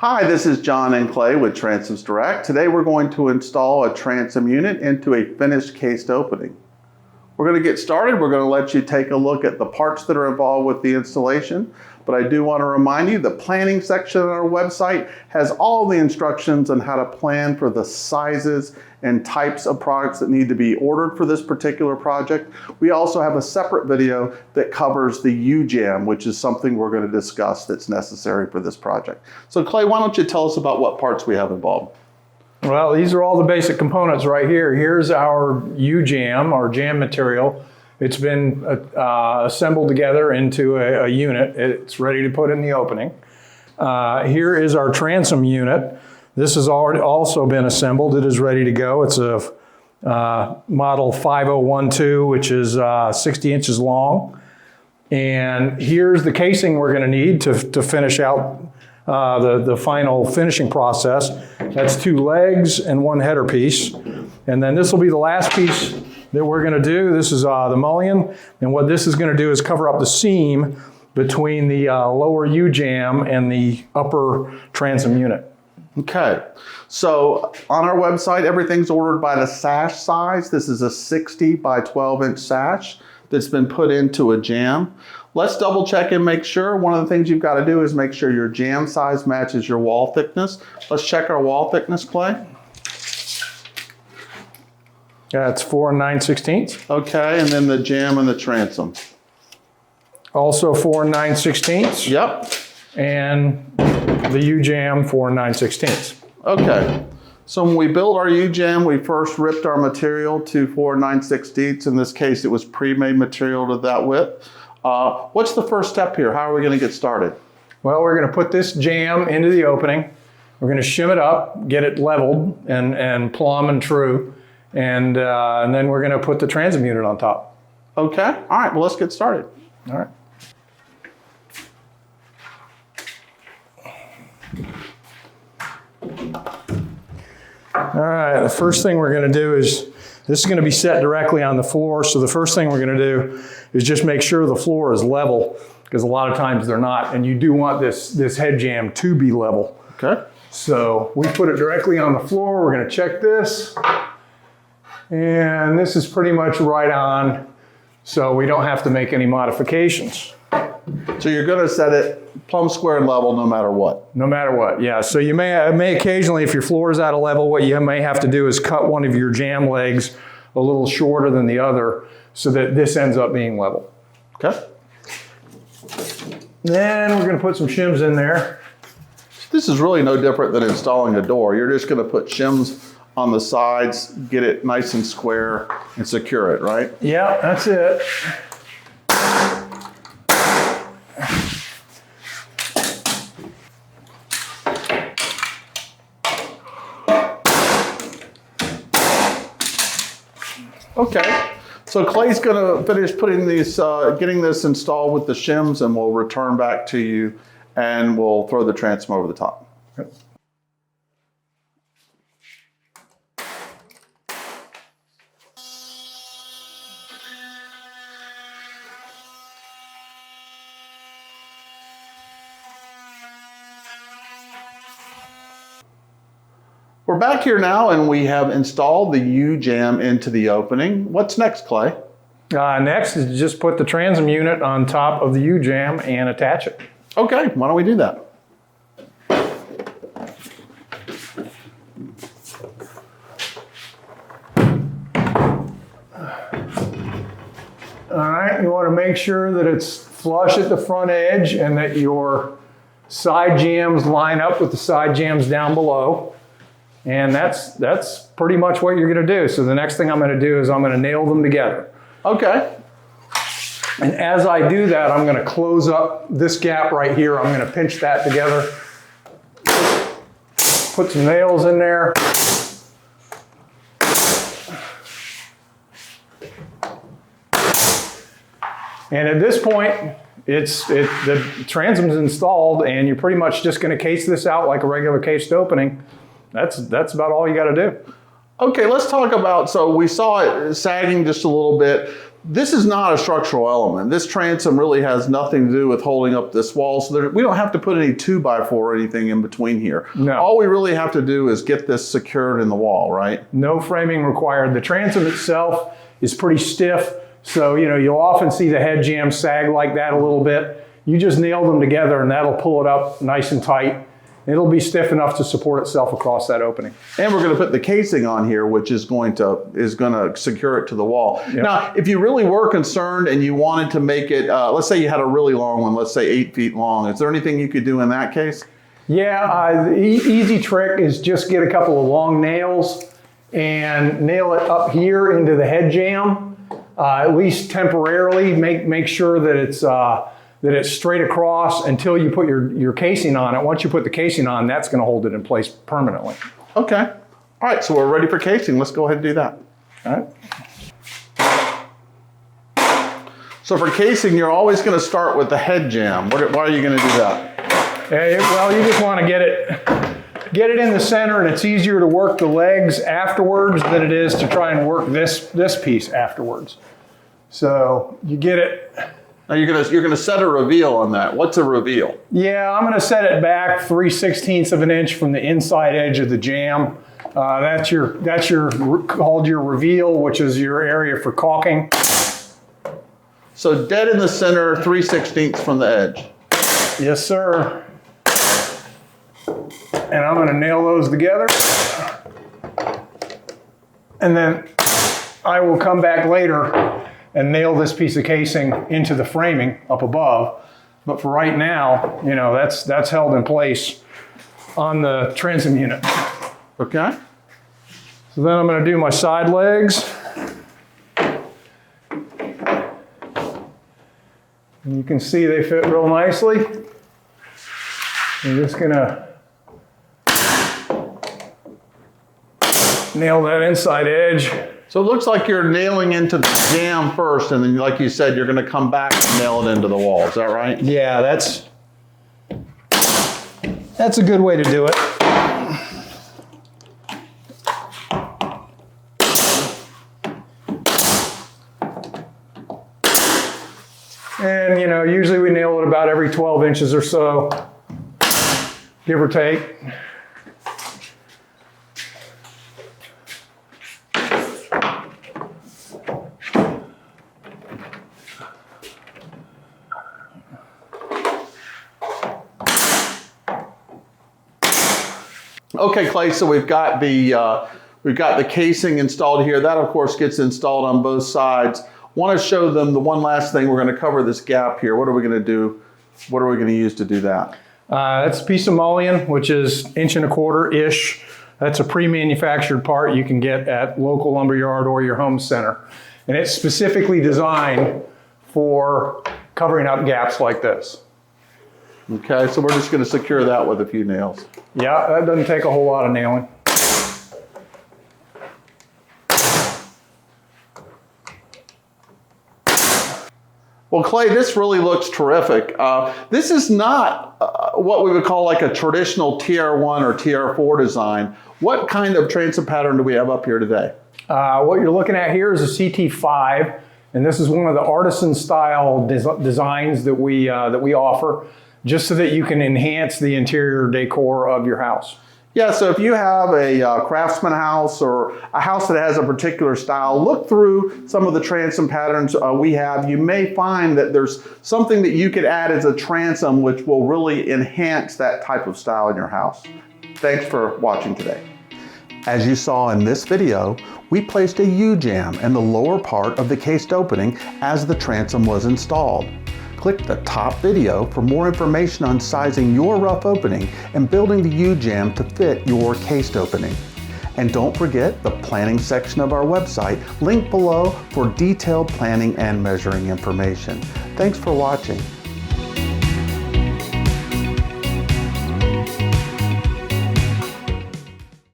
Hi, this is John and Clay with Transoms Direct. Today we're going to install a transom unit into a finished cased opening. We're going to get started. We're going to let you take a look at the parts that are involved with the installation. But I do want to remind you the planning section on our website has all the instructions on how to plan for the sizes and types of products that need to be ordered for this particular project. We also have a separate video that covers the U-Jamb, which is something we're going to discuss that's necessary for this project. So Clay, why don't you tell us about what parts we have involved? Well, these are all the basic components right here. Here's our U-Jamb, our jamb material. It's been assembled together into a unit. It's ready to put in the opening. Here is our transom unit. This has already also been assembled. It is ready to go. It's a model 5012, which is 60 inches long. And here's the casing we're going to need to finish out the final finishing process. That's 2 legs and 1 header piece. And then this will be the last piece that we're going to do. This is the mullion, and what this is going to do is cover up the seam between the lower U-Jamb and the upper transom unit. Okay, so on our website, everything's ordered by the Sash size. This is a 60 by 12 inch Sash that's been put into a jamb. Let's double check and make sure. One of the things you've got to do is make sure your jamb size matches your wall thickness. Let's check our wall thickness, Clay. Yeah, it's 4 9/16. Okay, and then the jamb and the transom. Also 4 9/16. Yep. And the U-Jamb 4 9/16. Okay, so when we built our U-Jamb, we first ripped our material to 4 9/16. In this case, it was pre-made material to that width. What's the first step here? How are we going to get started? Well, we're going to put this jamb into the opening. We're going to shim it up, get it leveled and plumb and true. And then we're going to put the transom unit on top. Okay, all right, well, let's get started. All right. All right, the first thing we're going to do is, this is going to be set directly on the floor. So the first thing we're going to do is just make sure the floor is level, because a lot of times they're not. And you do want this head jamb to be level. Okay. So we put it directly on the floor. We're going to check this. And this is pretty much right on, so we don't have to make any modifications. So you're going to set it plumb square and level no matter what? No matter what, yeah. So you may occasionally, if your floor is out of level, what you may have to do is cut one of your jamb legs a little shorter than the other so that this ends up being level. Okay. Then we're going to put some shims in there. This is really no different than installing a door. You're just going to put shims on the sides, get it nice and square, and secure it, right? Yeah, that's it. Okay, so Clay's gonna finish putting these, getting this installed with the shims, and we'll return back to you and we'll throw the transom over the top. Yep. We're back here now and we have installed the U-Jamb into the opening. What's next, Clay? Next is just put the transom unit on top of the U-Jamb and attach it. Okay, why don't we do that? All right, you want to make sure that it's flush at the front edge and that your side jambs line up with the side jambs down below. And that's pretty much what you're going to do. So the next thing I'm going to do is I'm going to nail them together. Okay. And as I do that, I'm going to close up this gap right here. I'm going to pinch that together. Put some nails in there. And at this point, the transom's installed, and you're pretty much just going to case this out like a regular cased opening. That's about all you got to do. Okay, let's talk about, so we saw it sagging just a little bit. this is not a structural element. This transom really has nothing to do with holding up this wall, so we don't have to put any 2x4 or anything in between here. No. All we really have to do is get this secured in the wall, right? No framing required. The transom itself is pretty stiff, so you'll often see the head jambs sag like that a little bit. You just nail them together and that'll pull it up nice and tight. It'll be stiff enough to support itself across that opening. And we're going to put the casing on here, which is going to secure it to the wall. Yep. Now, if you really were concerned and you wanted to make it, let's say you had a really long one, let's say 8 feet long, is there anything you could do in that case? Yeah, the easy trick is just get a couple of long nails and nail it up here into the head jamb, at least temporarily. Make sure that it's straight across until you put your casing on it. Once you put the casing on, that's going to hold it in place permanently. Okay. All right, so we're ready for casing. Let's go ahead and do that. All right. So for casing, you're always going to start with the head jamb. Why are you going to do that? Well, you just want to get it in the center, and it's easier to work the legs afterwards than it is to try and work this piece afterwards. So you get it. Now you're gonna set a reveal on that. What's a reveal? Yeah, I'm gonna set it back 3/16 of an inch from the inside edge of the jamb. That's called your reveal, which is your area for caulking. So dead in the center, 3/16 from the edge. Yes, sir. And I'm gonna nail those together. And then I will come back later and nail this piece of casing into the framing up above. But for right now, that's held in place on the transom unit. Okay. So then I'm going to do my side legs. And you can see they fit real nicely. I'm just going to nail that inside edge. So it looks like you're nailing into the jamb first, and then, like you said, you're going to come back and nail it into the wall. Is that right? Yeah, that's a good way to do it. And usually we nail it about every 12 inches or so, give or take. Okay, Clay. So we've got the casing installed here. That, of course, gets installed on both sides. Want to show them the one last thing. We're going to cover this gap here. What are we going to do? What are we going to use to do that? That's a piece of mullion, which is 1.25-inch-ish. That's a pre-manufactured part you can get at local lumberyard or your home center. And it's specifically designed for covering up gaps like this. Okay, so we're just going to secure that with a few nails. Yeah, that doesn't take a whole lot of nailing. Well, Clay, this really looks terrific. This is not what we would call like a traditional TR1 or TR4 design. What kind of transom pattern do we have up here today? What you're looking at here is a CT5, and this is one of the artisan style designs that we offer, just so that you can enhance the interior decor of your house. Yeah, so if you have a craftsman house or a house that has a particular style, look through some of the transom patterns we have. You may find that there's something that you could add as a transom which will really enhance that type of style in your house. Thanks for watching today. As you saw in this video, we placed a U-Jamb in the lower part of the cased opening as the transom was installed. Click the top video for more information on sizing your rough opening and building the U-Jamb to fit your cased opening. And don't forget the planning section of our website, linked below for detailed planning and measuring information. Thanks for watching.